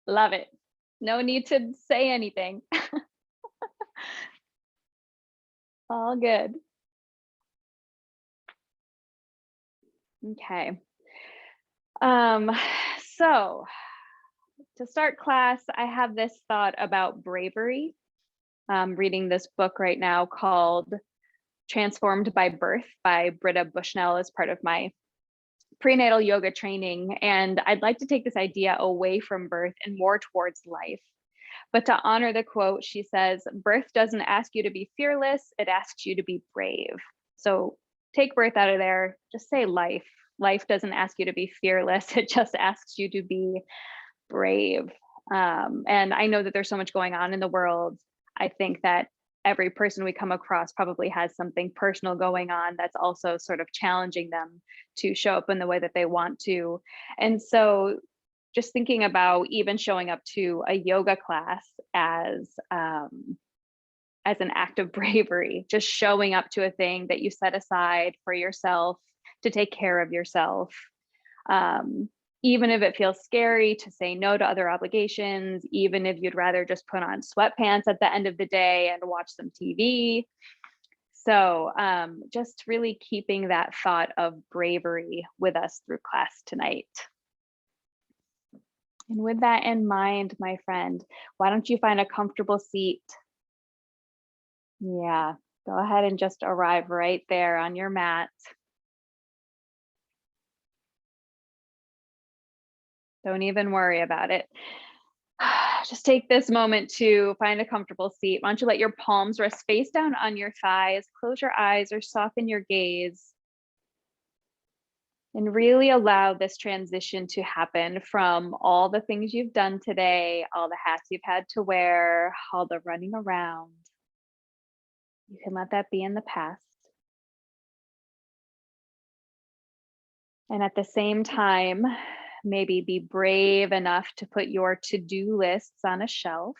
Love it. No need to say anything. All good. Okay. Um, so to start class, I have this thought about bravery. I'm reading this book right now called Transformed by Birth by Britta Bushnell as part of my prenatal yoga training. And I'd like to take this idea away from birth and more towards life. But to honor the quote, she says, birth doesn't ask you to be fearless, it asks you to be brave. So take birth out of there, just say life. Life doesn't ask you to be fearless, it just asks you to be brave. And I know that there's so much going on in the world. I think that every person we come across probably has something personal going on that's also sort of challenging them to show up in the way that they want to. And so just thinking about even showing up to a yoga class as an act of bravery, just showing up to a thing that you set aside for yourself to take care of yourself. Even if it feels scary to say no to other obligations, even if you'd rather just put on sweatpants at the end of the day and watch some TV. So just really keeping that thought of bravery with us through class tonight. And with that in mind, my friend, why don't you find a comfortable seat? Yeah, go ahead and just arrive right there on your mat. Don't even worry about it. Just take this moment to find a comfortable seat. Why don't you let your palms rest face down on your thighs, close your eyes or soften your gaze. And really allow this transition to happen from all the things you've done today, all the hats you've had to wear, all the running around. You can let that be in the past. And at the same time, maybe be brave enough to put your to-do lists on a shelf.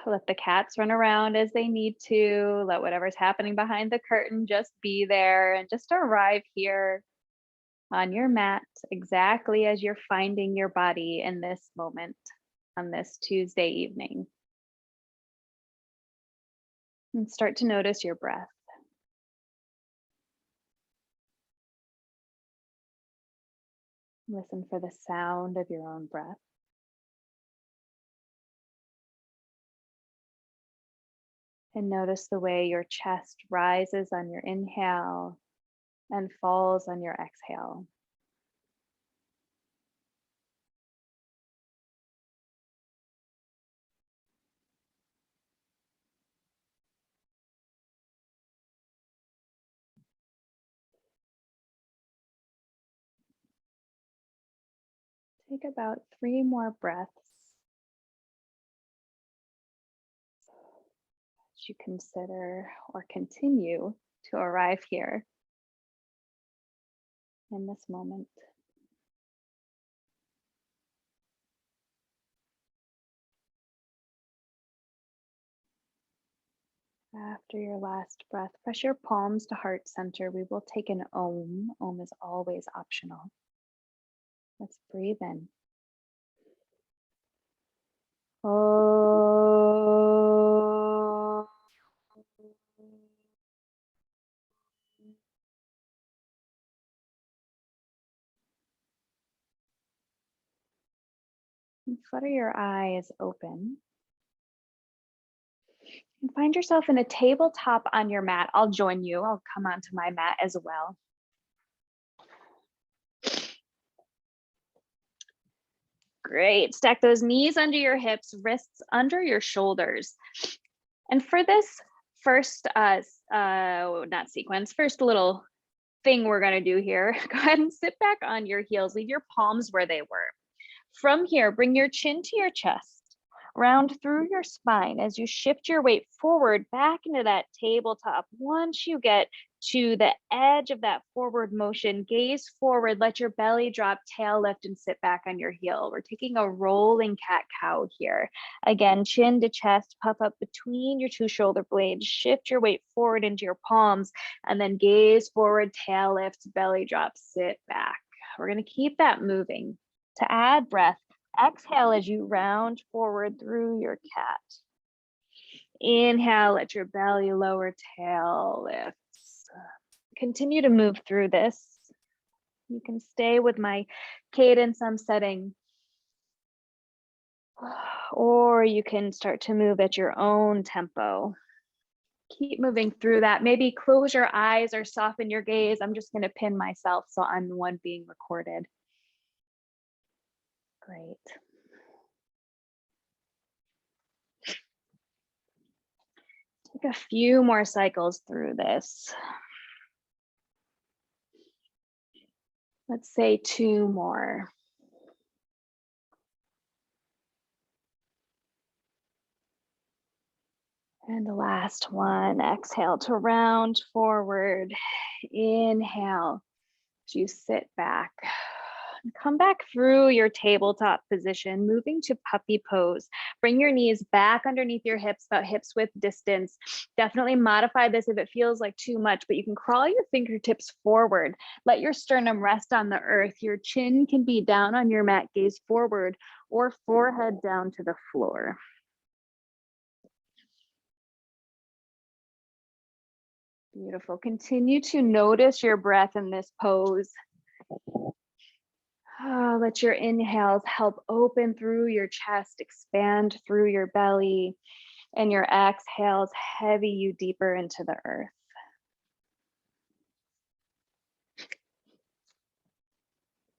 Let the cats run around as they need to. Let whatever's happening behind the curtain just be there and just arrive here on your mat exactly as you're finding your body in this moment on this Tuesday evening. And start to notice your breath. Listen for the sound of your own breath. And notice the way your chest rises on your inhale and falls on your exhale. Take about 3 more breaths as you consider or continue to arrive here in this moment. After your last breath, press your palms to heart center. We will take an Om. Om is always optional. Let's breathe in. Om. And flutter your eyes open. And find yourself in a tabletop on your mat. I'll join you. I'll come onto my mat as well. Great. Stack those knees under your hips, wrists under your shoulders. And for this first, not sequence, first little thing we're going to do here, go ahead and sit back on your heels. Leave your palms where they were. From here, bring your chin to your chest. Round through your spine as you shift your weight forward back into that tabletop. Once you get to the edge of that forward motion, gaze forward, let your belly drop, tail lift, and sit back on your heel. We're taking a rolling cat-cow here. Again, chin to chest, puff up between your 2 shoulder blades, shift your weight forward into your palms, and then gaze forward, tail lifts, belly drop, sit back. We're gonna keep that moving. To add breath, Exhale as you round forward through your cat. Inhale, let your belly, lower tail lifts. Continue to move through this. You can stay with my cadence I'm setting, or you can start to move at your own tempo. Keep moving through that. Maybe close your eyes or soften your gaze. I'm just going to pin myself so I'm the one being recorded. Great. Take a few more cycles through this. Let's say 2 more. And the last one, exhale to round forward. Inhale as you sit back. Come back through your tabletop position, moving to puppy pose. Bring your knees back underneath your hips, about hips width distance. Definitely modify this if it feels like too much, but you can crawl your fingertips forward. Let your sternum rest on the earth. Your chin can be down on your mat, gaze forward, or forehead down to the floor. Beautiful. Continue to notice your breath in this pose. Let your inhales help open through your chest, expand through your belly, and your exhales heavy you deeper into the earth.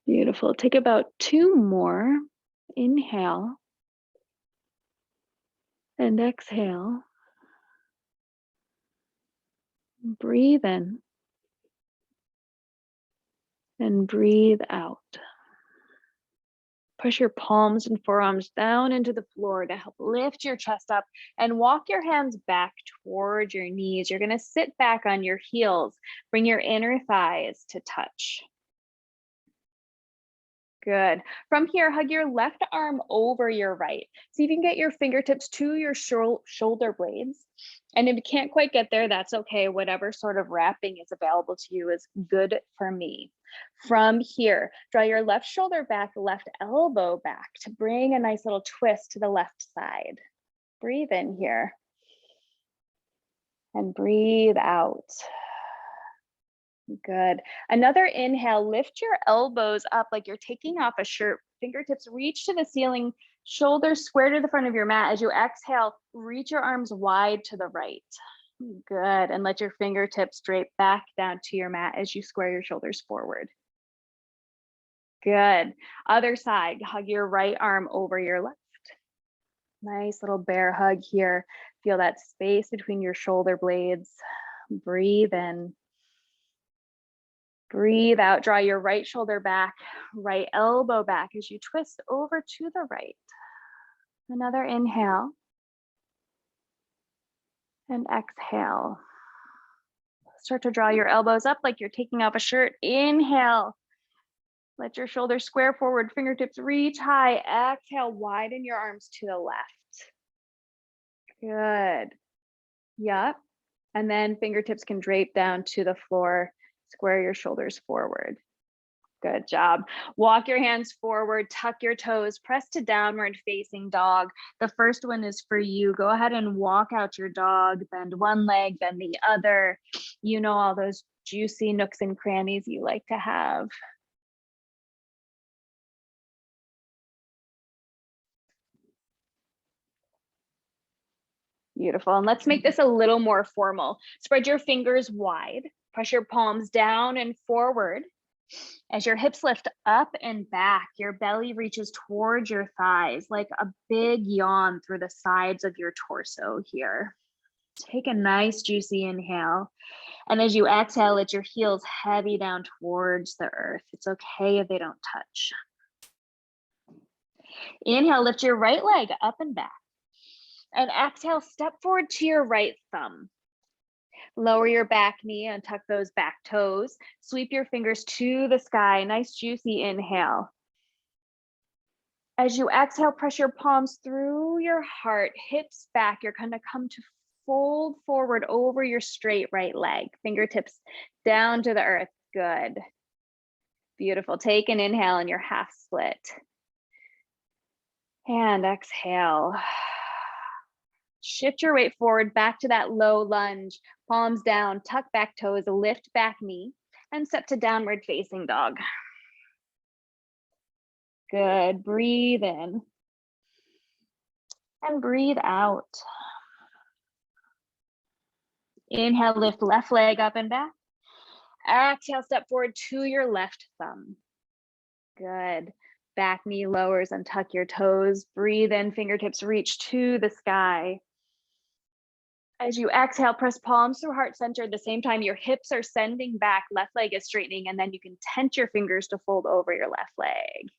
Beautiful. Take about 2 more. Inhale and exhale. Breathe in and breathe out. Push your palms and forearms down into the floor to help lift your chest up and walk your hands back toward your knees. You're going to sit back on your heels. Bring your inner thighs to touch. Good. From here, hug your left arm over your right. See if you can get your fingertips to your shoulder blades. And if you can't quite get there, that's okay. Whatever sort of wrapping is available to you is good for me. From here, draw your left shoulder back, left elbow back to bring a nice little twist to the left side. Breathe in here. And breathe out. Good. Another inhale, lift your elbows up like you're taking off a shirt. Fingertips reach to the ceiling, shoulders square to the front of your mat. As you exhale, reach your arms wide to the right. Good. And let your fingertips drape back down to your mat as you square your shoulders forward. Good. Other side, hug your right arm over your left. Nice little bear hug here. Feel that space between your shoulder blades. Breathe in. Breathe out, draw your right shoulder back, right elbow back as you twist over to the right. Another inhale and exhale. Start to draw your elbows up like you're taking off a shirt. Inhale. Let your shoulders square forward, fingertips reach high. Exhale, widen your arms to the left. Good. Yep. And then fingertips can drape down to the floor. Square your shoulders forward. Good job. Walk your hands forward, tuck your toes, press to downward facing dog. The first one is for you. Go ahead and walk out your dog, bend one leg, bend the other. You know all those juicy nooks and crannies you like to have. Beautiful. And let's make this a little more formal. Spread your fingers wide. Press your palms down and forward. As your hips lift up and back, your belly reaches towards your thighs like a big yawn through the sides of your torso here. Take a nice juicy inhale. And as you exhale, let your heels heavy down towards the earth. It's okay if they don't touch. Inhale, lift your right leg up and back. And exhale, step forward to your right thumb. Lower your back knee and tuck those back toes. Sweep your fingers to the sky. Nice juicy inhale. As you exhale, press your palms through your heart, hips back. You're going to come to fold forward over your straight right leg. Fingertips down to the earth. Good. Beautiful. Take an inhale in your half split. And exhale. Shift your weight forward back to that low lunge. Palms down, tuck back toes, lift back knee, and step to downward facing dog. Good. Breathe in and breathe out. Inhale, lift left leg up and back. Exhale, step forward to your left thumb. Good. Back knee lowers and tuck your toes. Breathe in, fingertips reach to the sky. As you exhale, press palms through heart center. At the same time, your hips are sending back, left leg is straightening, and then you can tent your fingers to fold over your left leg.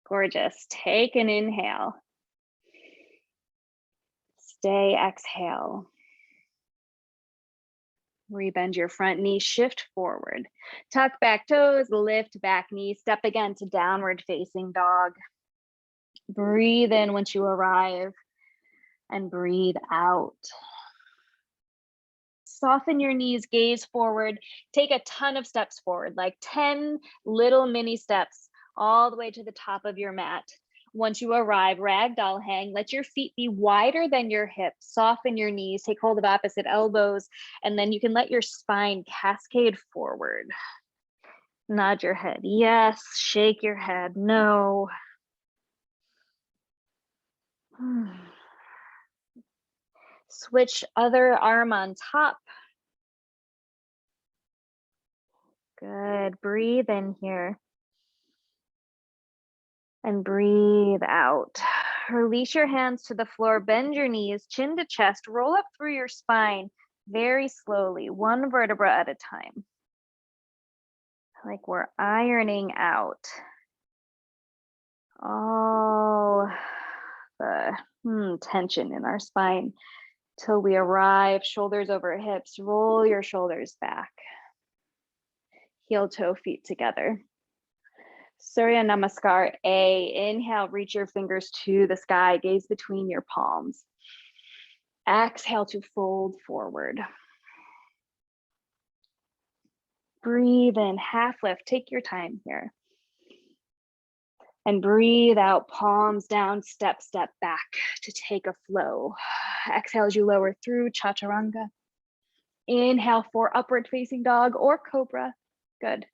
Gorgeous. Take an inhale. Stay, exhale. Rebend your front knee, shift forward. Tuck back toes, lift back knee, step again to downward facing dog. Breathe in once you arrive and breathe out. Soften your knees, gaze forward. Take a ton of steps forward, like 10 little mini steps all the way to the top of your mat. Once you arrive, ragdoll hang. Let your feet be wider than your hips. Soften your knees, take hold of opposite elbows, and then you can let your spine cascade forward. Nod your head, yes. Shake your head, no. Switch other arm on top. Good. Breathe in here. And breathe out. Release your hands to the floor, bend your knees, chin to chest, roll up through your spine very slowly, one vertebra at a time. Like we're ironing out all the tension in our spine till we arrive, shoulders over hips, roll your shoulders back. Heel toe feet together. Surya Namaskar A. Inhale, reach your fingers to the sky, gaze between your palms. Exhale to fold forward. Breathe in, half lift, take your time here. And breathe out, palms down, step back to take a flow. Exhale as you lower through Chaturanga. Inhale for upward facing dog or cobra. Good.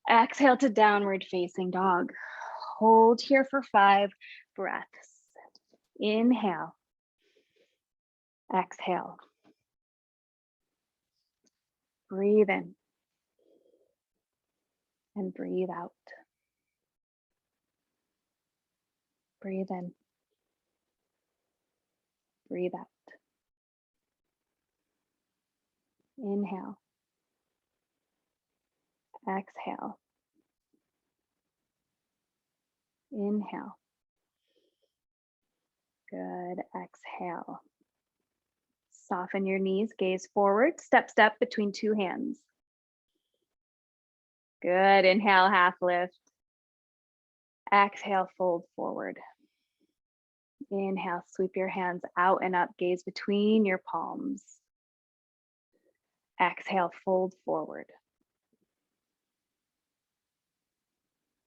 Exhale to downward facing dog. Hold here for 5 breaths. Inhale. Exhale. Breathe in. And breathe out. Breathe in. Breathe out. Inhale. Exhale. Inhale. Good. Exhale. Soften your knees, gaze forward, step between 2 hands. Good. Inhale, half lift. Exhale, fold forward. Inhale, sweep your hands out and up, gaze between your palms. Exhale, fold forward.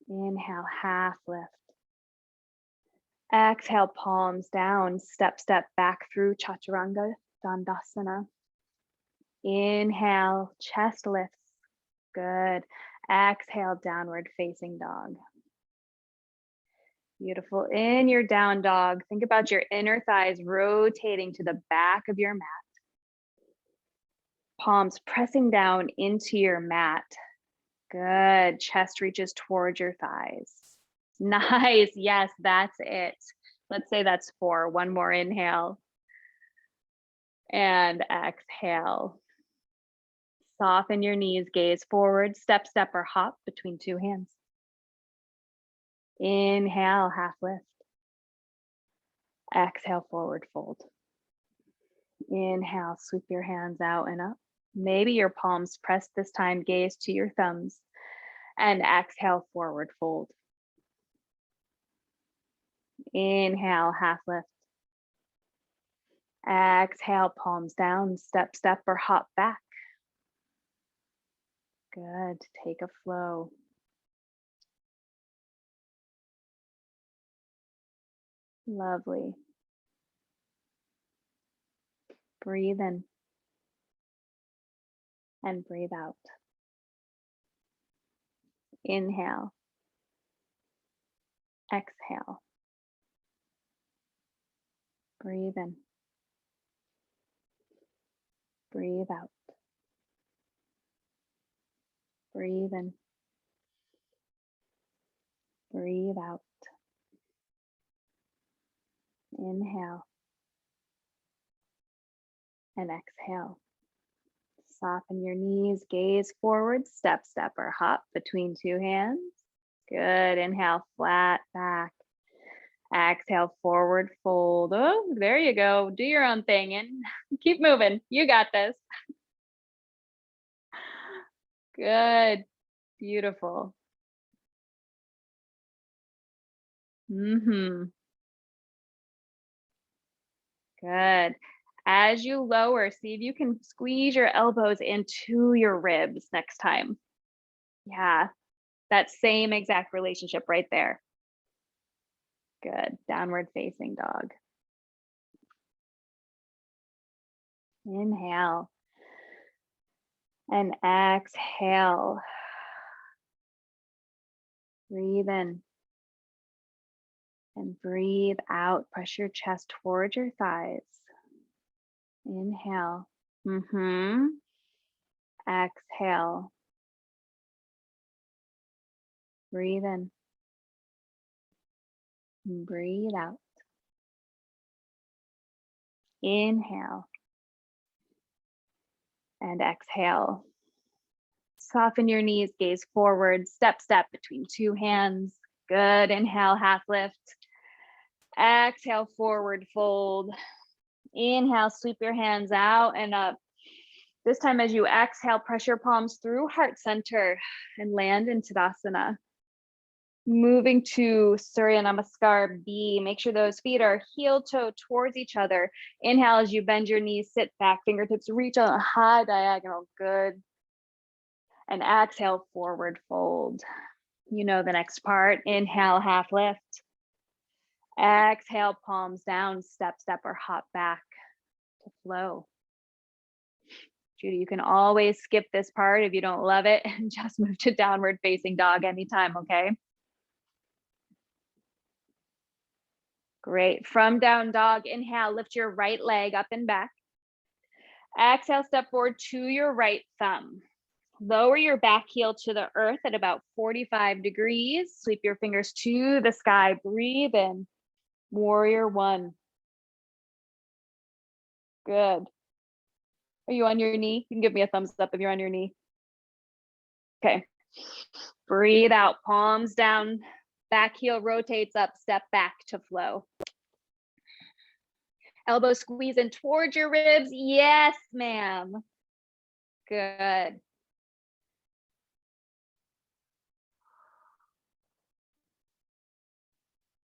Inhale, half lift. Exhale, palms down, step back through Chaturanga, Dandasana. Inhale, chest lifts. Good. Exhale, downward facing dog. Beautiful. In your down dog, think about your inner thighs rotating to the back of your mat. Palms pressing down into your mat. Good. Chest reaches towards your thighs. Nice. Yes, that's it. Let's say that's 4. One more inhale. And exhale. Soften your knees, gaze forward, step or hop between 2 hands. Inhale, half lift. Exhale, forward fold. Inhale, sweep your hands out and up. Maybe your palms pressed this time, gaze to your thumbs. And exhale, forward fold. Inhale, half lift. Exhale, palms down, step or hop back. Good. Take a flow. Lovely. Breathe in and breathe out. Inhale, exhale. Breathe in, breathe out. Breathe in, breathe out. Inhale and exhale. Soften your knees, gaze forward, step, step, or hop between two hands. Good. Inhale, flat back. Exhale, forward fold. Oh, there you go. Do your own thing and keep moving. You got this. Good. Beautiful. Good. As you lower, see if you can squeeze your elbows into your ribs next time. Yeah, that same exact relationship right there. Good. Downward facing dog. Inhale and exhale. Breathe in and breathe out. Push your chest towards your thighs. Inhale. Exhale. Breathe in and breathe out. Inhale and exhale. Soften your knees, gaze forward, step, step between two hands. Good. Inhale, half lift. Exhale, forward fold. Inhale, sweep your hands out and up. This time as you exhale, press your palms through heart center and land in Tadasana. Moving to Surya Namaskar B. Make sure those feet are heel toe towards each other. Inhale as you bend your knees, sit back, fingertips reach on a high diagonal. Good. And exhale, forward fold. You know the next part. Inhale, half lift. Exhale, palms down, step, step, or hop back to flow. Judy, you can always skip this part if you don't love it and just move to downward facing dog anytime, okay? Great. From down dog, inhale, lift your right leg up and back. Exhale, step forward to your right thumb. Lower your back heel to the earth at about 45 degrees. Sweep your fingers to the sky. Breathe in. Warrior one. Good. Are you on your knee? You can give me a thumbs up if you're on your knee. Okay. Breathe out, palms down. Back heel rotates up, step back to flow. Elbow squeeze in towards your ribs. Yes, ma'am. Good.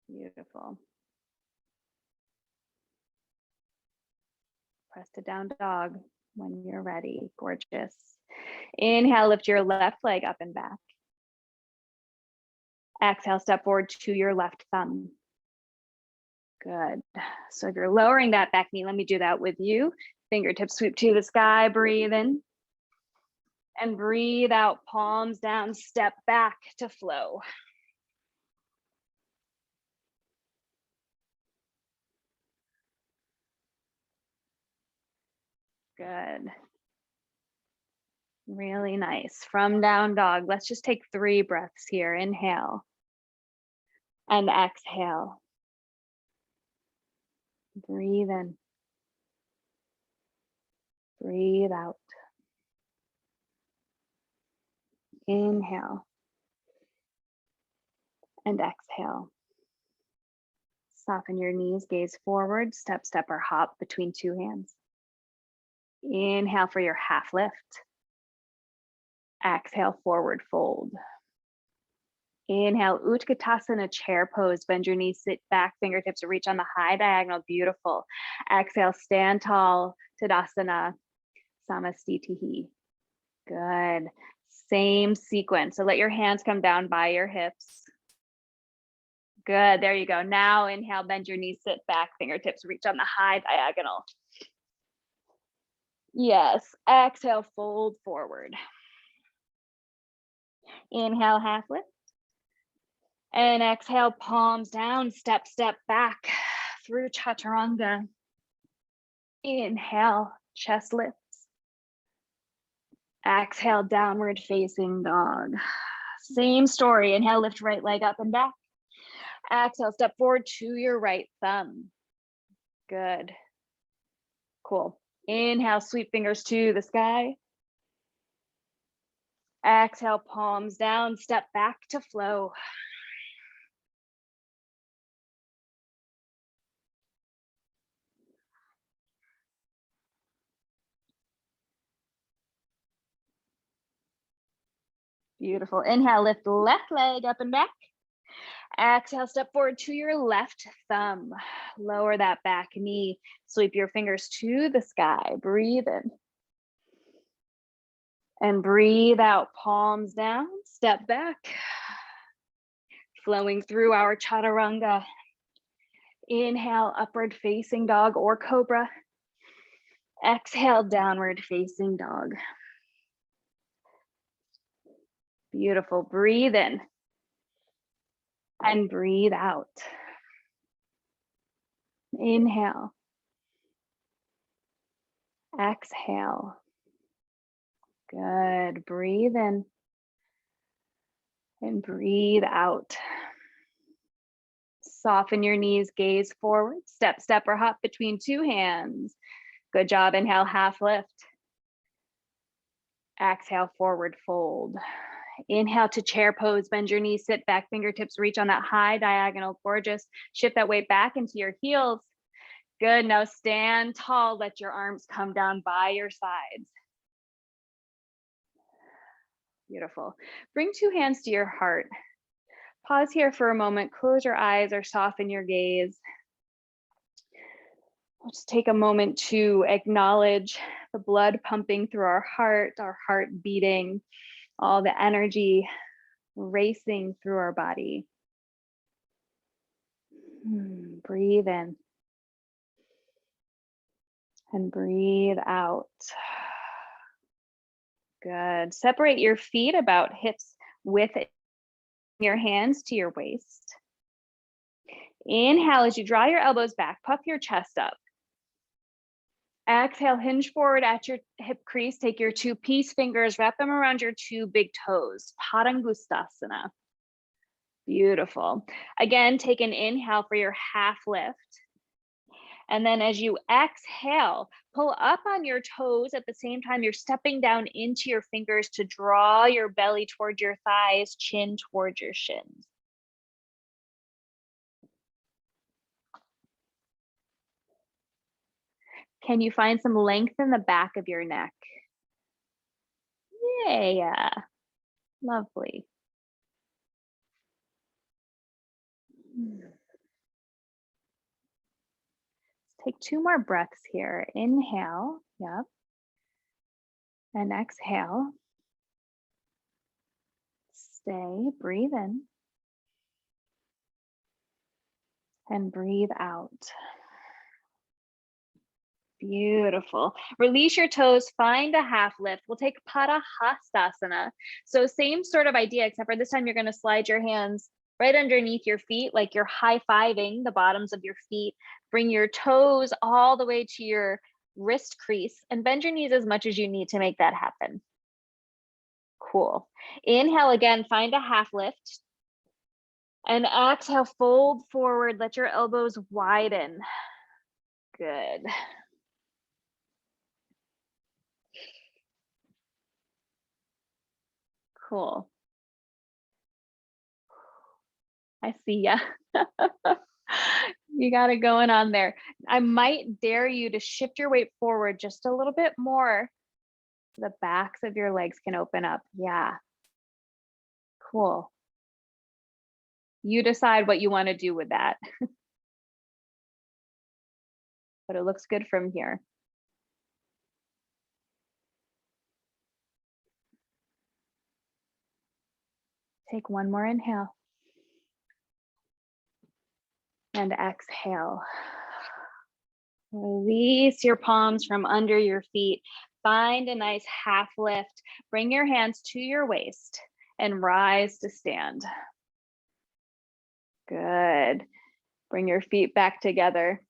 Beautiful. Press to down dog when you're ready. Gorgeous. Inhale, lift your left leg up and back. Exhale, step forward to your left thumb. Good. So if you're lowering that back knee, let me do that with you. Fingertips sweep to the sky, breathe in. And breathe out, palms down, step back to flow. Good. Really nice. From down dog, let's just take 3 breaths here. Inhale and exhale. Breathe in. Breathe out. Inhale and exhale. Soften your knees, gaze forward, step, step, or hop between two hands. Inhale for your half lift. Exhale, forward fold. Inhale, Utkatasana, chair pose. Bend your knees, sit back, fingertips reach on the high diagonal. Beautiful. Exhale, stand tall, Tadasana, Samastitihi. Good. Same sequence. So let your hands come down by your hips. Good. There you go. Now inhale, bend your knees, sit back, fingertips reach on the high diagonal. Yes. Exhale, fold forward. Inhale, half lift. And exhale, palms down, step back through chaturanga. Inhale, chest lifts. Exhale, downward facing dog. Same story. Inhale, lift right leg up and back. Exhale, step forward to your right thumb. Good. Cool. Inhale, sweep fingers to the sky. Exhale, palms down, step back to flow. Beautiful. Inhale, lift left leg up and back. Exhale, step forward to your left thumb. Lower that back knee. Sweep your fingers to the sky. Breathe in. And breathe out, palms down, step back. Flowing through our chaturanga. Inhale, upward facing dog or cobra. Exhale, downward facing dog. Beautiful. Breathe in. And breathe out. Inhale. Exhale. Good. Breathe in. And breathe out. Soften your knees, gaze forward, step or hop between two hands. Good job. Inhale, half lift. Exhale, forward fold. Inhale to chair pose, bend your knees, sit back, fingertips reach on that high diagonal, gorgeous. Shift that weight back into your heels. Good, now stand tall, let your arms come down by your sides. Beautiful. Bring two hands to your heart. Pause here for a moment, close your eyes or soften your gaze. We'll just take a moment to acknowledge the blood pumping through our heart beating, all the energy racing through our body. Breathe in. And breathe out. Good. Separate your feet about hips width, your hands to your waist. Inhale as you draw your elbows back, puff your chest up. Exhale, hinge forward at your hip crease. Take your two peace fingers, wrap them around your two big toes. Parangustasana. Beautiful. Again, take an inhale for your half lift. And then as you exhale, pull up on your toes at the same time you're stepping down into your fingers to draw your belly towards your thighs, chin towards your shins. Can you find some length in the back of your neck? Yeah, lovely. Take two more breaths here. Inhale, yep. And exhale. Stay, breathe in. And breathe out. Beautiful. Release your toes, find a half lift. We'll take Patahastasana. So same sort of idea, except for this time you're going to slide your hands right underneath your feet, like you're high-fiving the bottoms of your feet. Bring your toes all the way to your wrist crease and bend your knees as much as you need to make that happen. Cool. Inhale again, find a half lift. And exhale, fold forward, let your elbows widen. Good. Cool. I see ya. You got it going on there. I might dare you to shift your weight forward just a little bit more. The backs of your legs can open up. Yeah. Cool. You decide what you want to do with that. But it looks good from here. Take one more inhale. And exhale. Release your palms from under your feet. Find a nice half lift. Bring your hands to your waist and rise to stand. Good. Bring your feet back together.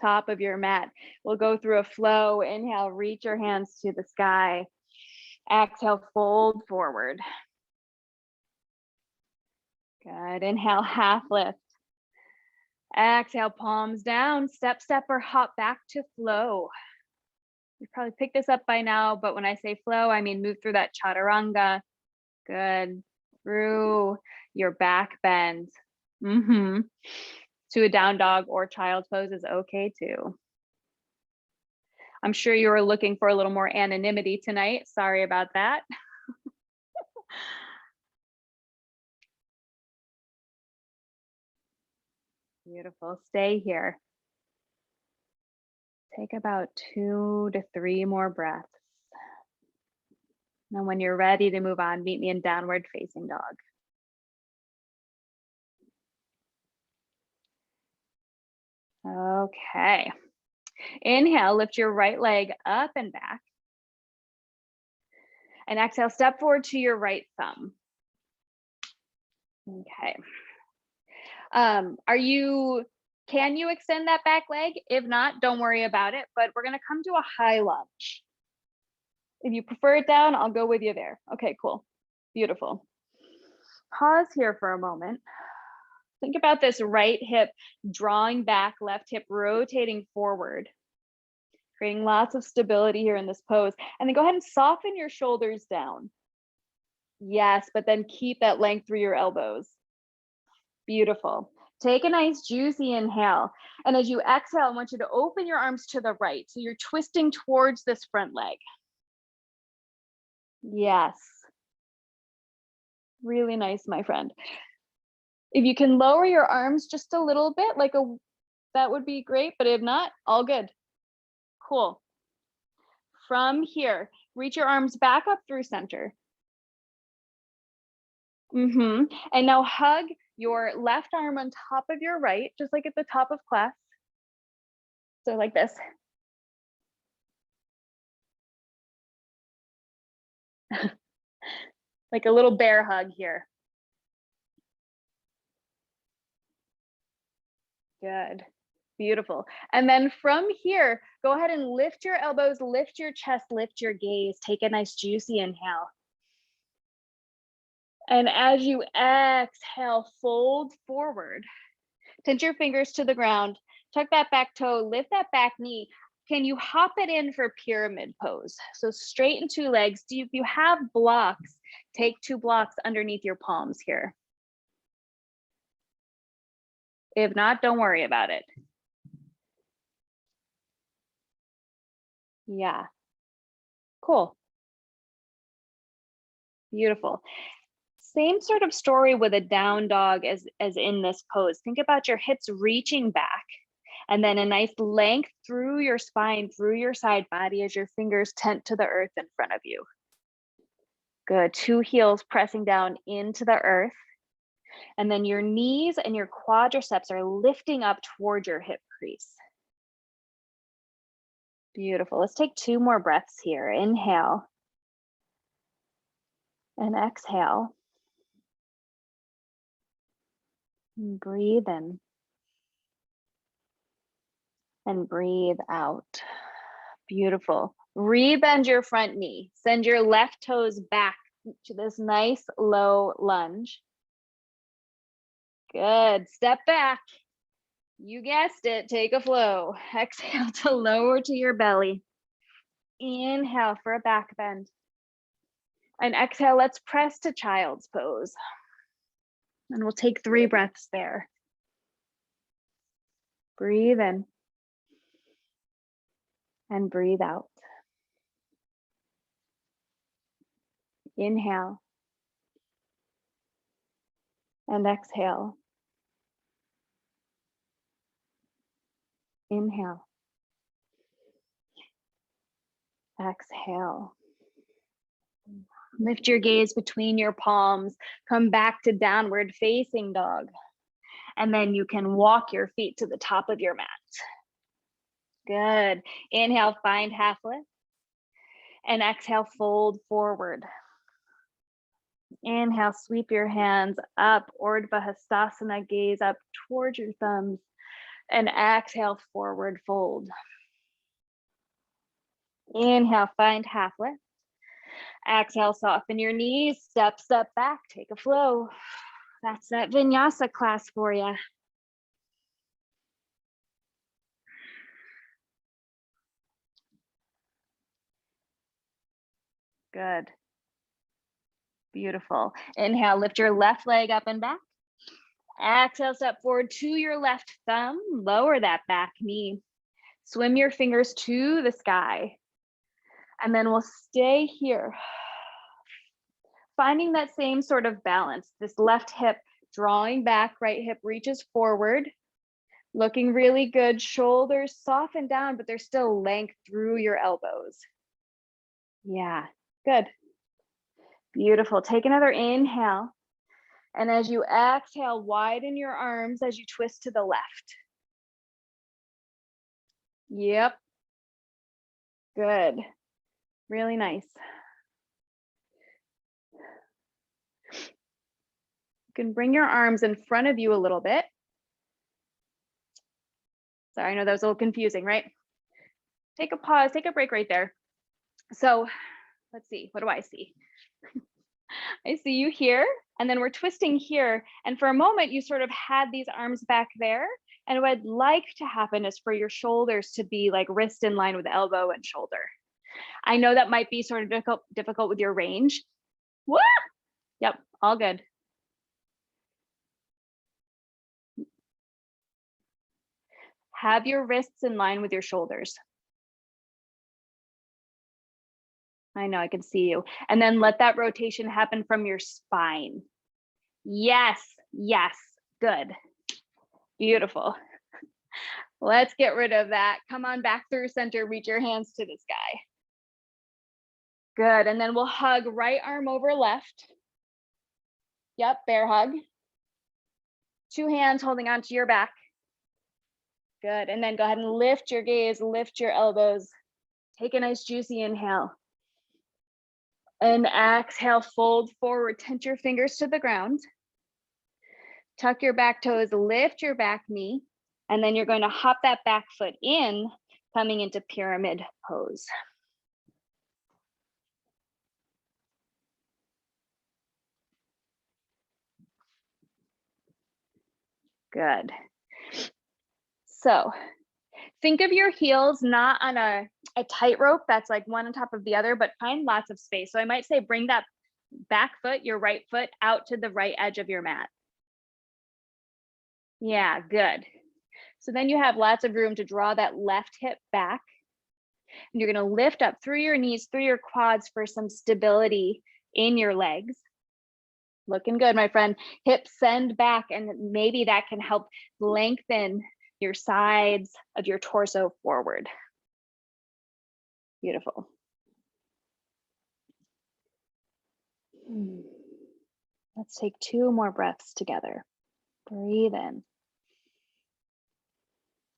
Top of your mat. We'll go through a flow. Inhale, reach your hands to the sky. Exhale, fold forward. Good. Inhale, half lift. Exhale, palms down. Step, step, or hop back to flow. You probably picked this up by now, but when I say flow, I mean move through that chaturanga. Good. Through your back bend. To a down dog or child's pose is okay too. I'm sure you were looking for a little more anonymity tonight. Sorry about that. Beautiful. Stay here. Take about 2 to 3 more breaths. And when you're ready to move on, meet me in downward facing dog. Okay. Inhale, lift your right leg up and back. And exhale, step forward to your right thumb. Okay. Can you extend that back leg? If not, don't worry about it, but we're gonna come to a high lunge. If you prefer it down, I'll go with you there. Okay, cool. Beautiful. Pause here for a moment. Think about this right hip drawing back, left hip rotating forward, creating lots of stability here in this pose. And then go ahead and soften your shoulders down. Yes, but then keep that length through your elbows. Beautiful. Take a nice juicy inhale. And as you exhale, I want you to open your arms to the right. So you're twisting towards this front leg. Yes. Really nice, my friend. If you can lower your arms just a little bit, that would be great, but if not, all good. Cool. From here, reach your arms back up through center. And now hug your left arm on top of your right, just like at the top of class. So like this. Like a little bear hug here. Good. Beautiful. And then from here, go ahead and lift your elbows, lift your chest, lift your gaze. Take a nice juicy inhale. And as you exhale, fold forward. Pinch your fingers to the ground. Tuck that back toe, lift that back knee. Can you hop it in for pyramid pose? So straighten 2 legs. If you have blocks, take 2 blocks underneath your palms here. If not, don't worry about it. Yeah. Cool. Beautiful. Same sort of story with a down dog as in this pose. Think about your hips reaching back and then a nice length through your spine, through your side body as your fingers tent to the earth in front of you. Good. 2 heels pressing down into the earth. And then your knees and your quadriceps are lifting up toward your hip crease. Beautiful. Let's take 2 more breaths here. Inhale and exhale. And breathe in and breathe out. Beautiful. Rebend your front knee. Send your left toes back to this nice low lunge. Good. Step back. You guessed it. Take a flow. Exhale to lower to your belly. Inhale for a back bend. And exhale, let's press to child's pose. And we'll take 3 breaths there. Breathe in. And breathe out. Inhale. And exhale. Inhale. Exhale. Lift your gaze between your palms. Come back to downward facing dog. And then you can walk your feet to the top of your mat. Good. Inhale, find half lift. And exhale, fold forward. Inhale, sweep your hands up, Urdhva Hastasana, gaze up towards your thumbs. And exhale, forward fold. Inhale, find half lift. Exhale, soften your knees, step back, take a flow. That's that vinyasa class for you. Good. Beautiful. Inhale, lift your left leg up and back. Exhale, step forward to your left thumb, lower that back knee. Swim your fingers to the sky. And then we'll stay here. Finding that same sort of balance, this left hip drawing back, right hip reaches forward, looking really good. Shoulders soften down, but there's still length through your elbows. Yeah, good. Beautiful. Take another inhale. And as you exhale, widen your arms as you twist to the left. Yep. Good. Really nice. You can bring your arms in front of you a little bit. Sorry, I know that was a little confusing, right? Take a pause, take a break right there. So let's see, what do I see? I see you here, and then we're twisting here. And for a moment, you sort of had these arms back there. And what I'd like to happen is for your shoulders to be like wrist in line with elbow and shoulder. I know that might be sort of difficult with your range. What? Yep, all good. Have your wrists in line with your shoulders. I know, I can see you. And then let that rotation happen from your spine. Yes, yes, good. Beautiful. Let's get rid of that. Come on back through center, reach your hands to the sky. Good, and then we'll hug right arm over left. Yep, bear hug. Two hands holding onto your back. Good, and then go ahead and lift your gaze, lift your elbows. Take a nice juicy inhale. And exhale, fold forward, tense your fingers to the ground. Tuck your back toes, lift your back knee, and then you're going to hop that back foot in, coming into pyramid pose. Good. So think of your heels not on a tightrope that's like one on top of the other, but find lots of space. So I might say bring that back foot, your right foot, out to the right edge of your mat. Yeah, good. So then you have lots of room to draw that left hip back. And you're going to lift up through your knees, through your quads for some stability in your legs. Looking good, my friend. Hips send back, and maybe that can help lengthen your sides of your torso forward. Beautiful. Let's take 2 more breaths together. Breathe in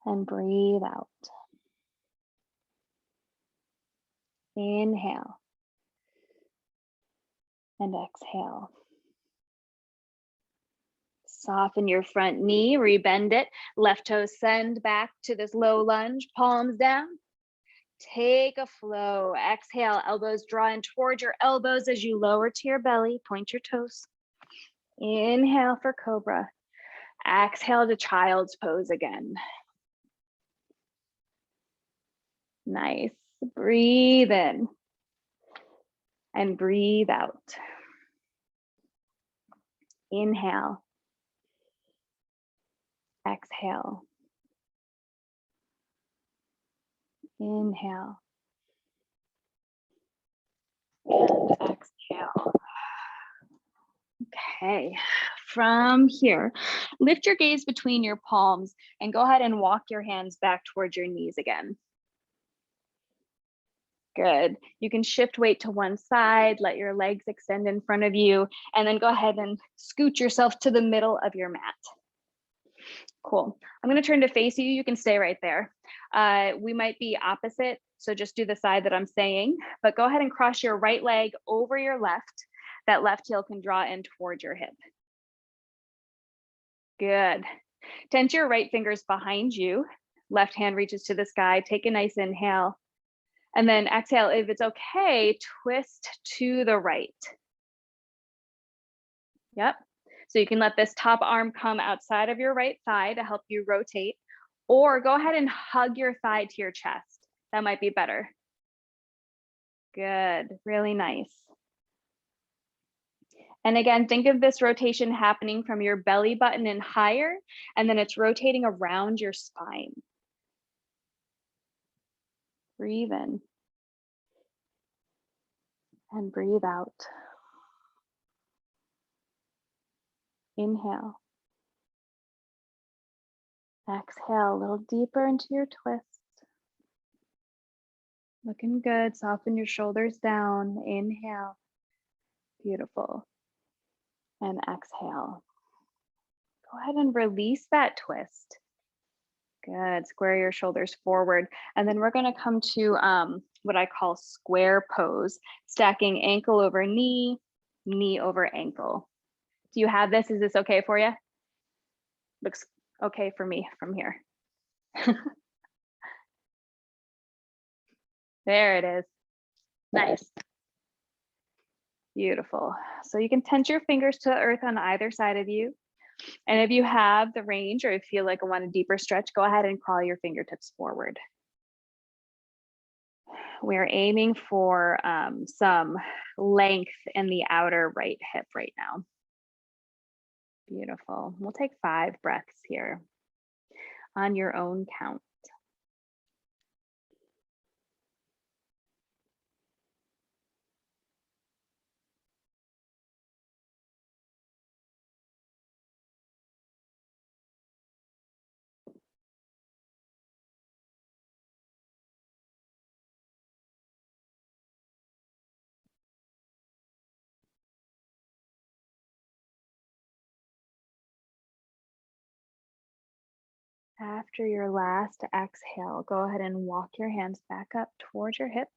and breathe out. Inhale and exhale. Soften your front knee, rebend it. Left toe send back to this low lunge, palms down. Take a flow. Exhale, elbows draw in towards your elbows as you lower to your belly, point your toes. Inhale for cobra. Exhale to child's pose again. Nice. Breathe in and breathe out. Inhale. Exhale. Inhale. And exhale. Okay, from here, lift your gaze between your palms and go ahead and walk your hands back towards your knees again. Good. You can shift weight to one side, let your legs extend in front of you, and then go ahead and scoot yourself to the middle of your mat. Cool. I'm going to turn to face you. You can stay right there. We might be opposite, so just do the side that I'm saying, but go ahead and cross your right leg over your left. That left heel can draw in towards your hip. Good. Tense your right fingers behind you. Left hand reaches to the sky. Take a nice inhale. And then exhale. If it's okay, twist to the right. Yep. So you can let this top arm come outside of your right thigh to help you rotate, or go ahead and hug your thigh to your chest. That might be better. Good. Really nice. And again, think of this rotation happening from your belly button and higher, and then it's rotating around your spine. Breathe in and breathe out. Inhale. Exhale a little deeper into your twist. Looking good. Soften your shoulders down. Inhale. Beautiful. And exhale. Go ahead and release that twist. Good. Square your shoulders forward. And then we're going to come to what I call square pose, stacking ankle over knee, knee over ankle. Do you have this? Is this okay for you? Looks okay for me from here. There it is. Nice. Beautiful. So you can tense your fingers to the earth on either side of you. And if you have the range or you feel like I want a deeper stretch, go ahead and crawl your fingertips forward. We're aiming for some length in the outer right hip right now. Beautiful. We'll take 5 breaths here on your own count. After your last exhale, go ahead and walk your hands back up towards your hips.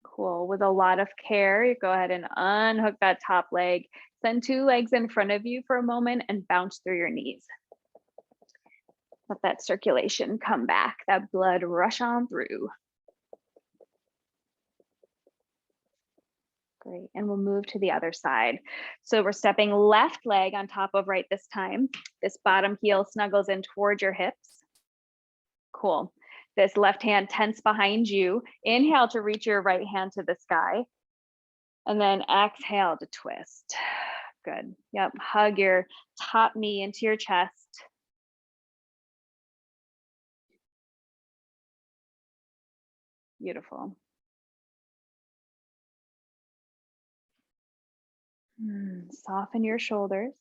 Cool. With a lot of care, you go ahead and unhook that top leg. Send 2 legs in front of you for a moment and bounce through your knees. Let that circulation come back, that blood rush on through. Great, and we'll move to the other side. So we're stepping left leg on top of right this time. This bottom heel snuggles in towards your hips. Cool. This left hand tense behind you. Inhale to reach your right hand to the sky. And then exhale to twist. Good. Yep, hug your top knee into your chest. Beautiful. Soften your shoulders.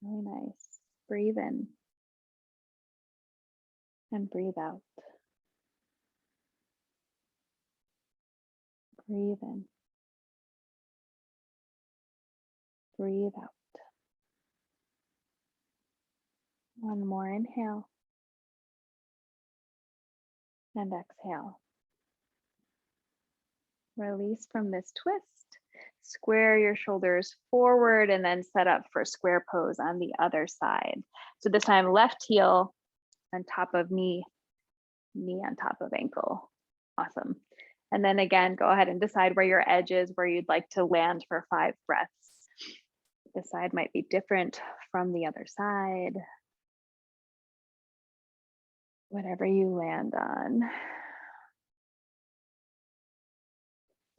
Really nice. Breathe in and breathe out. Breathe in. Breathe out. One more inhale and exhale. Release from this twist. Square your shoulders forward and then set up for square pose on the other side. So this time left heel on top of knee, knee on top of ankle. Awesome. And then again, go ahead and decide where your edge is, where you'd like to land for 5 breaths. This side might be different from the other side. Whatever you land on.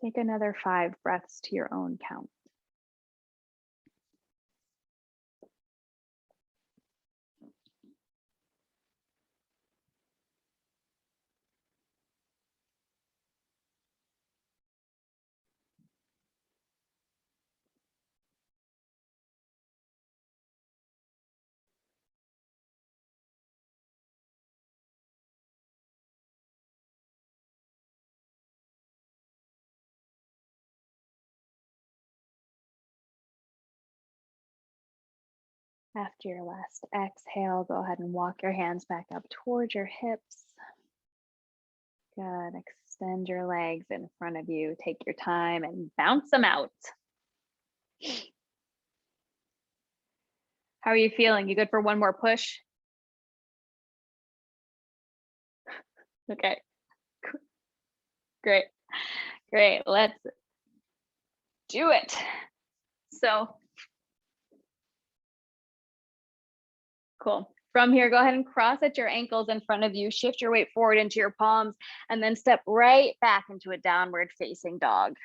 Take another 5 breaths to your own count. After your last exhale, go ahead and walk your hands back up towards your hips. Good. Extend your legs in front of you. Take your time and bounce them out. How are you feeling? You good for one more push? Okay. Great. Great. Let's do it. So cool. From here, go ahead and cross at your ankles in front of you. Shift your weight forward into your palms and then step right back into a downward facing dog.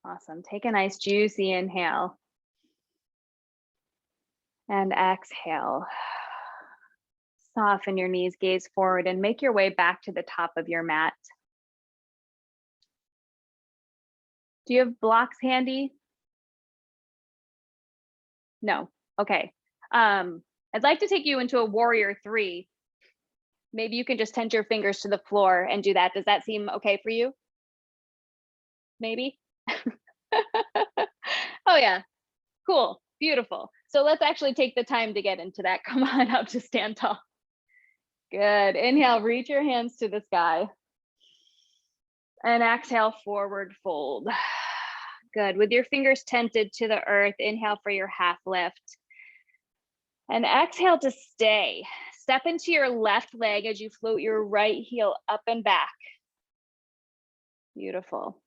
Awesome. Take a nice juicy inhale and exhale. Soften your knees, gaze forward, and make your way back to the top of your mat. Do you have blocks handy? No. Okay. I'd like to take you into a warrior 3. Maybe you can just tend your fingers to the floor and do that. Does that seem okay for you? Maybe? Oh yeah. Cool. Beautiful. So let's actually take the time to get into that. Come on up to stand tall. Good. Inhale, reach your hands to the sky. And exhale, forward fold. Good. With your fingers tented to the earth, inhale for your half lift. And exhale to stay. Step into your left leg as you float your right heel up and back. Beautiful.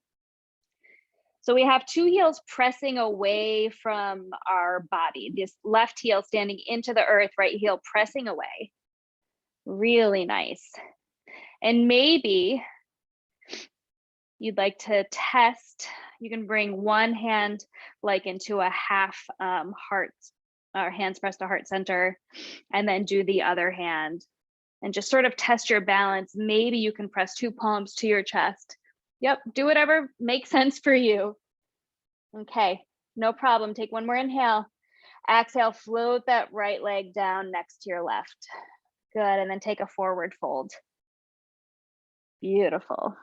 So we have 2 heels pressing away from our body. This left heel standing into the earth, right heel pressing away. Really nice. And maybe you'd like to test, you can bring one hand like into a half heart, or hands pressed to heart center, and then do the other hand and just sort of test your balance. Maybe you can press 2 palms to your chest. Yep, do whatever makes sense for you. Okay, no problem. Take one more inhale. Exhale, float that right leg down next to your left. Good, and then take a forward fold. Beautiful.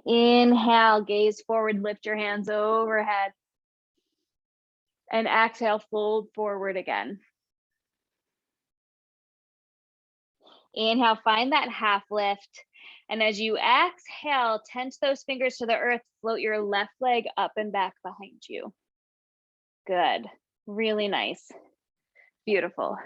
Inhale, gaze forward, lift your hands overhead. And exhale, fold forward again. Inhale, find that half lift. And as you exhale, tense those fingers to the earth, float your left leg up and back behind you. Good, really nice, beautiful.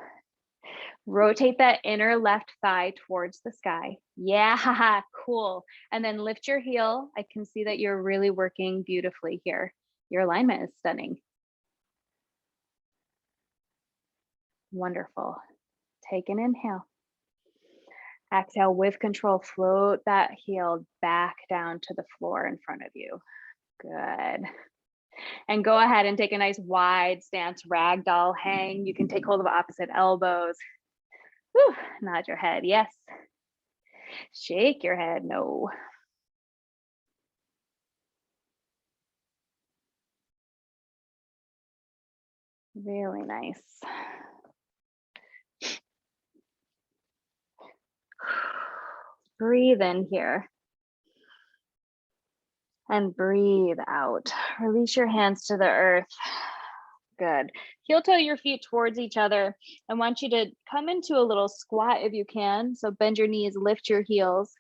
Rotate that inner left thigh towards the sky. Yeah, cool. And then lift your heel. I can see that you're really working beautifully here. Your alignment is stunning. Wonderful. Take an inhale. Exhale with control, float that heel back down to the floor in front of you. Good. And go ahead and take a nice wide stance, ragdoll hang. You can take hold of opposite elbows. Whew, nod your head, yes. Shake your head, no. Really nice. Breathe in here. And breathe out. Release your hands to the earth. Good. Heel toe your feet towards each other. I want you to come into a little squat if you can. So bend your knees, lift your heels.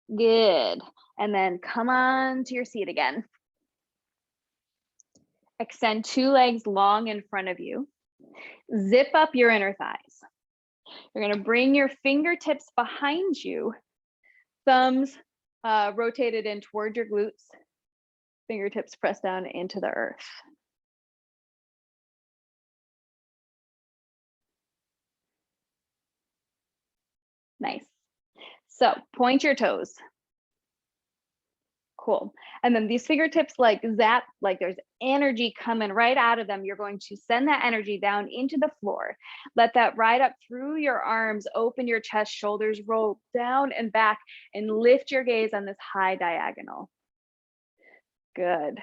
Good. And then come on to your seat again. Extend 2 legs long in front of you. Zip up your inner thighs. You're going to bring your fingertips behind you. Thumbs rotated in toward your glutes. Fingertips pressed down into the earth. Nice. So point your toes. Cool. And then these fingertips like zap, like there's energy coming right out of them. You're going to send that energy down into the floor. Let that ride up through your arms, open your chest, shoulders roll down and back, and lift your gaze on this high diagonal. Good.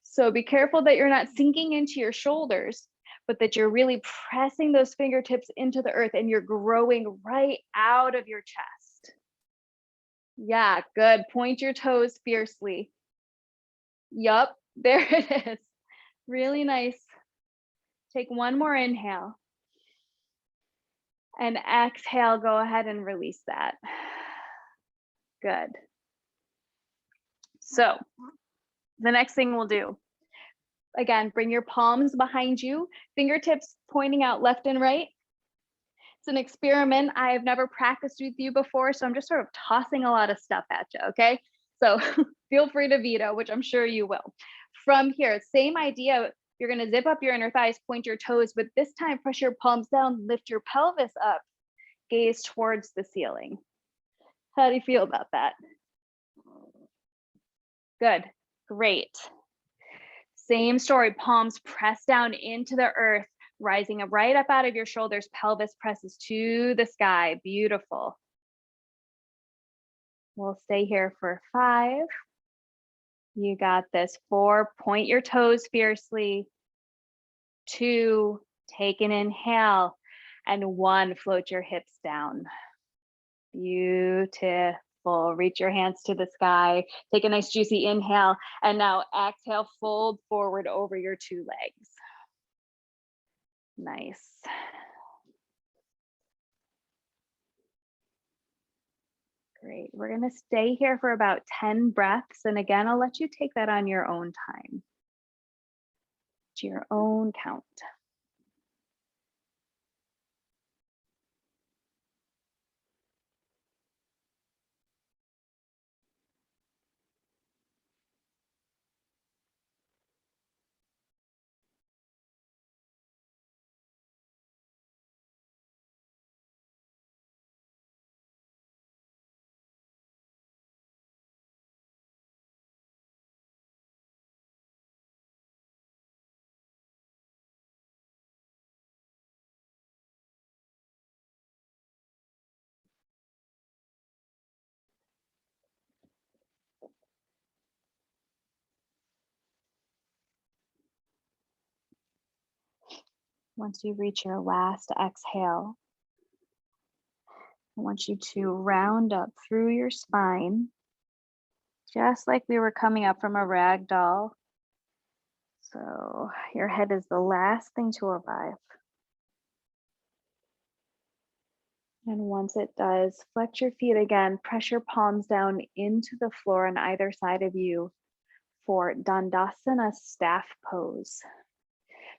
So be careful that you're not sinking into your shoulders, but that you're really pressing those fingertips into the earth and you're growing right out of your chest. Yeah, good. Point your toes fiercely. Yup, there it is. Really nice. Take one more inhale. And exhale, go ahead and release that. Good. So the next thing we'll do, again, bring your palms behind you, fingertips pointing out left and right. It's an experiment. I've never practiced with you before, so I'm just sort of tossing a lot of stuff at you, okay? So feel free to veto, which I'm sure you will. From here, same idea. You're gonna zip up your inner thighs, point your toes, but this time press your palms down, lift your pelvis up, gaze towards the ceiling. How do you feel about that? Good, great. Same story, palms press down into the earth, rising right up out of your shoulders, pelvis presses to the sky. Beautiful. We'll stay here for 5. You got this. 4, point your toes fiercely. 2, take an inhale. And 1, float your hips down. Beautiful. Reach your hands to the sky. Take a nice juicy inhale. And now exhale, fold forward over your 2 legs. Nice. Great. We're going to stay here for about 10 breaths. And again, I'll let you take that on your own time, to your own count. Once you reach your last exhale, I want you to round up through your spine, just like we were coming up from a rag doll. So your head is the last thing to arrive. And once it does, flex your feet again, press your palms down into the floor on either side of you for Dandasana staff pose.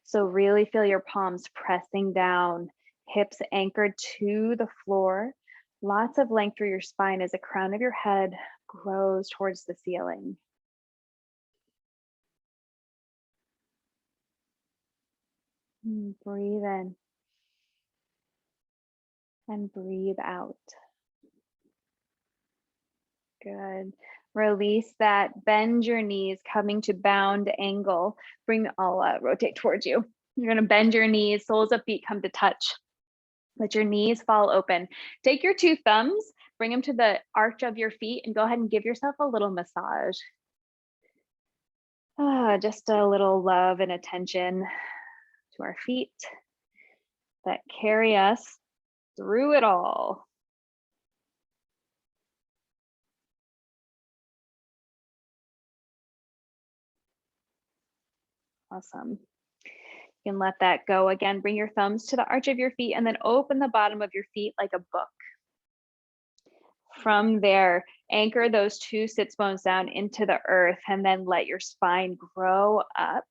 So really feel your palms pressing down, hips anchored to the floor. Lots of length through your spine as the crown of your head grows towards the ceiling. Breathe in and breathe out. Good. Release that. Bend your knees, coming to bound angle. I'll rotate towards you. You're going to bend your knees, soles of feet come to touch. Let your knees fall open. Take your 2 thumbs, bring them to the arch of your feet, and go ahead and give yourself a little massage. Just a little love and attention to our feet that carry us through it all. Awesome. You can let that go. Again, bring your thumbs to the arch of your feet and then open the bottom of your feet like a book. From there, anchor those 2 sits bones down into the earth and then let your spine grow up,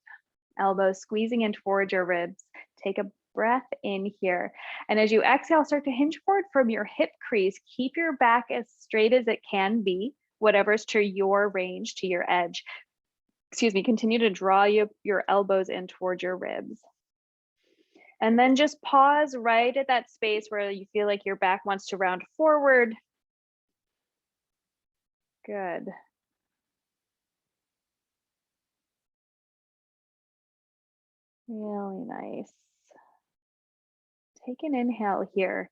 elbows squeezing in towards your ribs. Take a breath in here. And as you exhale, start to hinge forward from your hip crease. Keep your back as straight as it can be, whatever's to your range, to your edge. Excuse me, continue to draw your elbows in towards your ribs. And then just pause right at that space where you feel like your back wants to round forward. Good. Really nice. Take an inhale here.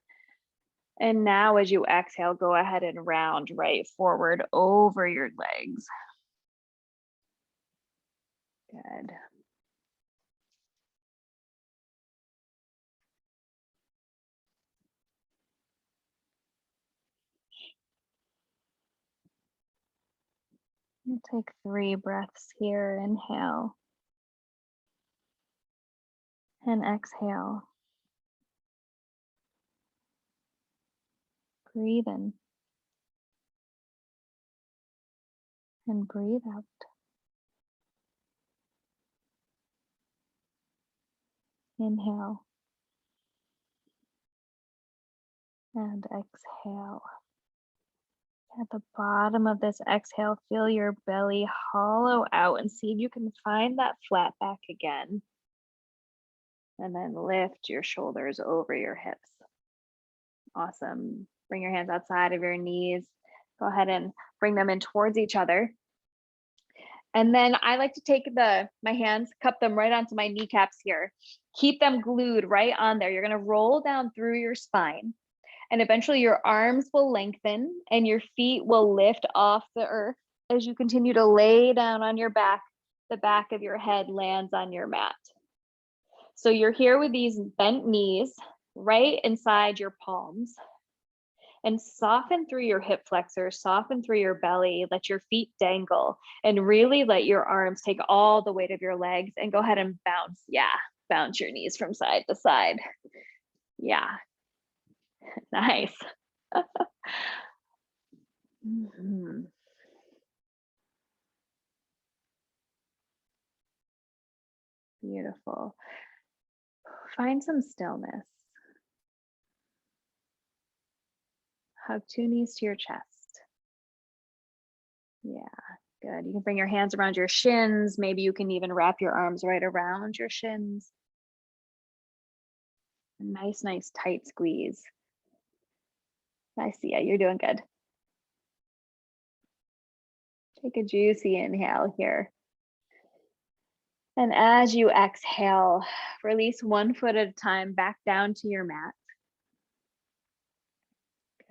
And now as you exhale, go ahead and round right forward over your legs. Good. We'll take 3 breaths here. Inhale and exhale. Breathe in and breathe out. Inhale and exhale. At the bottom of this exhale, feel your belly hollow out and see if you can find that flat back again. And then lift your shoulders over your hips. Awesome. Bring your hands outside of your knees. Go ahead and bring them in towards each other. And then I like to take my hands, cup them right onto my kneecaps here. Keep them glued right on there. You're going to roll down through your spine. And eventually your arms will lengthen and your feet will lift off the earth as you continue to lay down on your back. The back of your head lands on your mat. So you're here with these bent knees right inside your palms. And soften through your hip flexors, soften through your belly, let your feet dangle, and really let your arms take all the weight of your legs and go ahead and bounce. Yeah, bounce your knees from side to side. Yeah. Nice. Beautiful. Find some stillness. Hug 2 knees to your chest. Yeah, good. You can bring your hands around your shins. Maybe you can even wrap your arms right around your shins. A nice tight squeeze. I see it. You're doing good. Take a juicy inhale here. And as you exhale, release 1 foot at a time back down to your mat.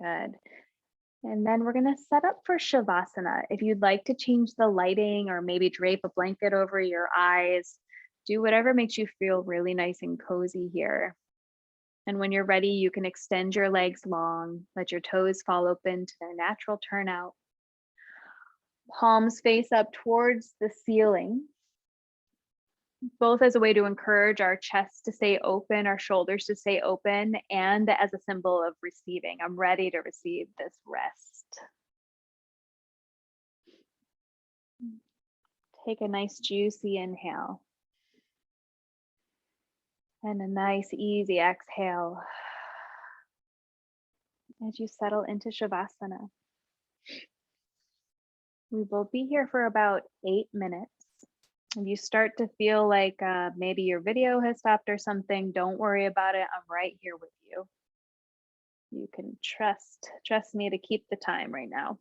Good. And then we're going to set up for Shavasana. If you'd like to change the lighting or maybe drape a blanket over your eyes, do whatever makes you feel really nice and cozy here. And when you're ready, you can extend your legs long, let your toes fall open to their natural turnout. Palms face up towards the ceiling, both as a way to encourage our chest to stay open, our shoulders to stay open, and as a symbol of receiving. I'm ready to receive this rest. Take a nice juicy inhale. And a nice easy exhale as you settle into Shavasana. We will be here for about 8 minutes. If you start to feel like maybe your video has stopped or something, don't worry about it. I'm right here with you. You can trust me to keep the time right now.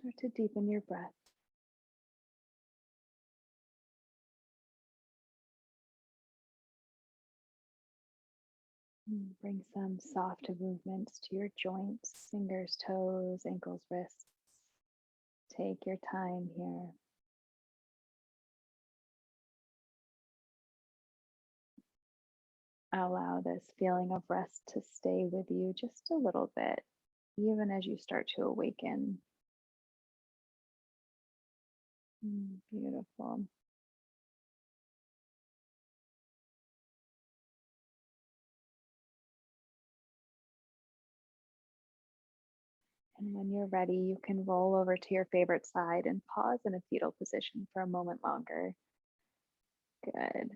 Start to deepen your breath. Bring some soft movements to your joints, fingers, toes, ankles, wrists. Take your time here. Allow this feeling of rest to stay with you just a little bit, even as you start to awaken. Beautiful. And when you're ready, you can roll over to your favorite side and pause in a fetal position for a moment longer. Good.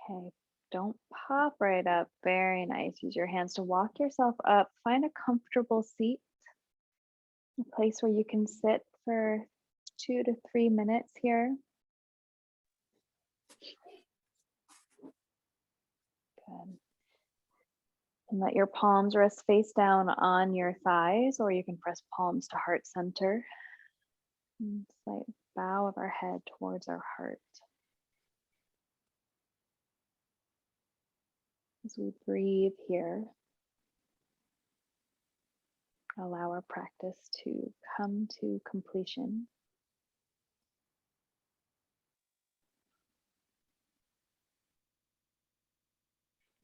Okay, don't pop right up. Very nice. Use your hands to walk yourself up. Find a comfortable seat, a place where you can sit for 2 to 3 minutes here. Good. And let your palms rest face down on your thighs, or you can press palms to heart center. Slight bow of our head towards our heart. As we breathe here, allow our practice to come to completion.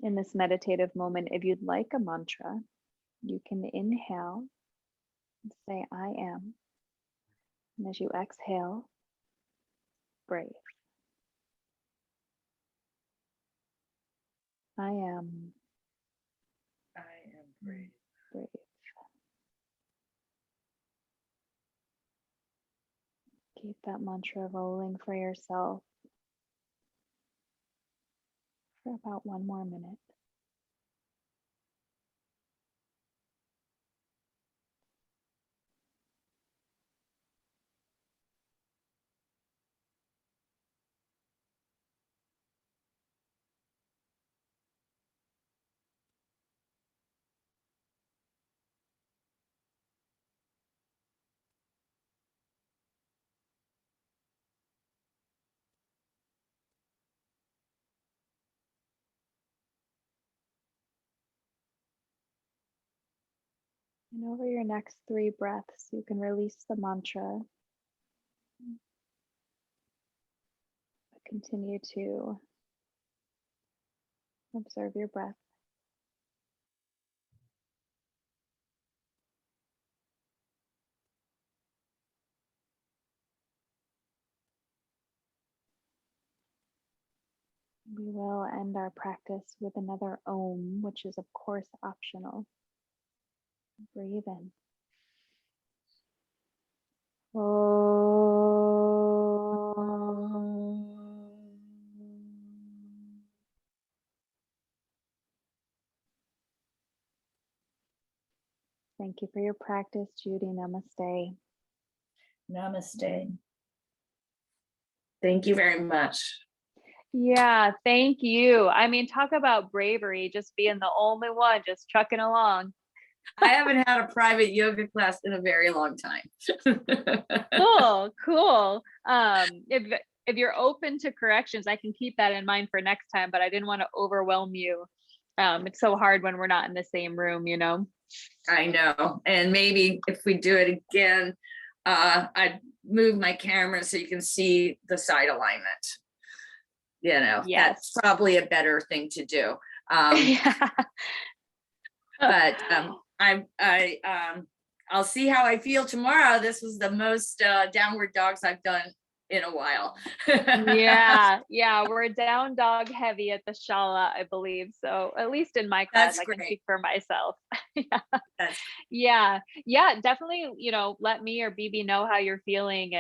In this meditative moment, if you'd like a mantra, you can inhale and say, I am. And as you exhale, brave. I am. I am brave. Brave. Keep that mantra rolling for yourself for about 1 more minute. And over your next 3 breaths, you can release the mantra, but continue to observe your breath. We will end our practice with another Om, which is of course optional. Breathe in. Om. Thank you for your practice, Judy. Namaste. Namaste. Thank you very much. Yeah, thank you. I mean, talk about bravery, just being the only one, just trucking along. I haven't had a private yoga class in a very long time. Cool. If you're open to corrections, I can keep that in mind for next time, but I didn't want to overwhelm you. It's so hard when we're not in the same room, you know? I know. And maybe if we do it again, I'd move my camera so you can see the side alignment. You know, Yes. That's probably a better thing to do. Yeah. But I'll see how I feel tomorrow. This was the most downward dogs I've done in a while. Yeah, we're down dog heavy at the Shala, I believe. So at least in my class, I can speak for myself. Yeah. Yeah, definitely, let me or BB know how you're feeling.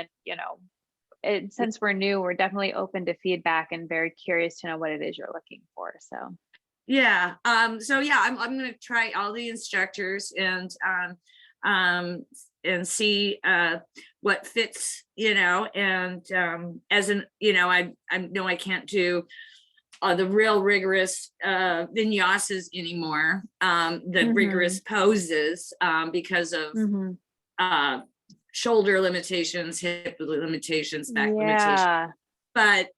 And, since we're new, we're definitely open to feedback and very curious to know what it is you're looking for. So yeah. I'm going to try all the instructors and see what fits, and as an, I know I can't do the real rigorous vinyasas anymore, the rigorous poses, because of shoulder limitations, hip limitations, back limitations. But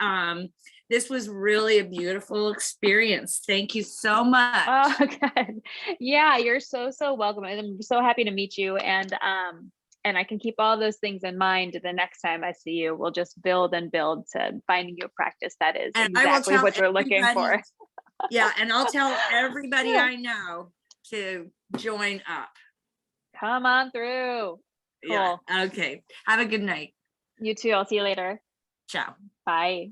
this was really a beautiful experience. Thank you so much. Oh, good. Yeah, you're so welcome. I'm so happy to meet you. And I can keep all those things in mind the next time I see you. We'll just build and build to finding you a practice that is exactly what you're looking for. Yeah, and I'll tell everybody I know to join up. Come on through. Cool. Yeah. Okay. Have a good night. You too. I'll see you later. Ciao. Bye.